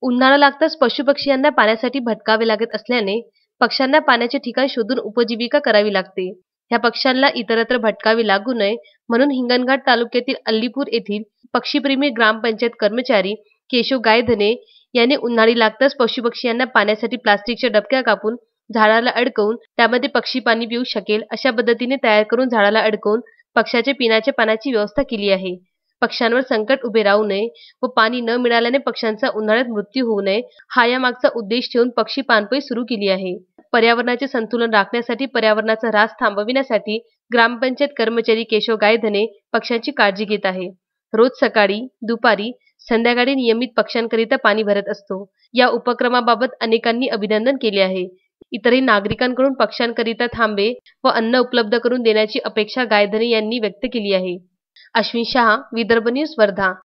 उन्हाळा लागताच पशुपक्ष्यांना पाण्यासाठी भटकावे लागत असल्याने पक्ष्यांना पाण्याचे ठिकाण शोधून उपजीविका करावी लागते. ह्या पक्ष्यांना इतरत्र भटकावे लागू नये म्हणून हिंगणघाट तालुक्यातील अल्लीपूर येथील पक्षीप्रेमी ग्रामपंचायत कर्मचारी केशव गायधने यांनी उन्हाळी लागताच पशुपक्ष्यांना पाण्यासाठी प्लास्टिकच्या डबक्या कापून झाडाला अडकवून त्यामध्ये पक्षी पाणी पिऊ शकेल अशा पद्धतीने तयार करून झाडाला अडकवून पक्ष्याचे पिण्याच्या पाण्याची व्यवस्था केली आहे. पक्ष्यांवर संकट उभे राहू नये व पाणी न मिळाल्याने पक्ष्यांचा उन्हाळ्यात मृत्यू होऊ नये हा यामागचा उद्देश ठेवून पक्षी पाणपोई सुरू केली आहे. पर्यावरणाचे संतुलन राखण्यासाठी पर्यावरणाचा ऱ्हास थांबविण्यासाठी ग्रामपंचायत कर्मचारी केशव गायधने पक्ष्यांची काळजी घेत आहे. रोज सकाळी, दुपारी, संध्याकाळी नियमित पक्ष्यांकरिता पाणी भरत असतो. या उपक्रमाबाबत अनेकांनी अभिनंदन केले आहे. इतरही नागरिकांकडून पक्ष्यांकरिता थांबे व अन्न उपलब्ध करून देण्याची अपेक्षा गायधने यांनी व्यक्त केली आहे. अश्विन शहा, विदर्भ न्यूज, वर्धा.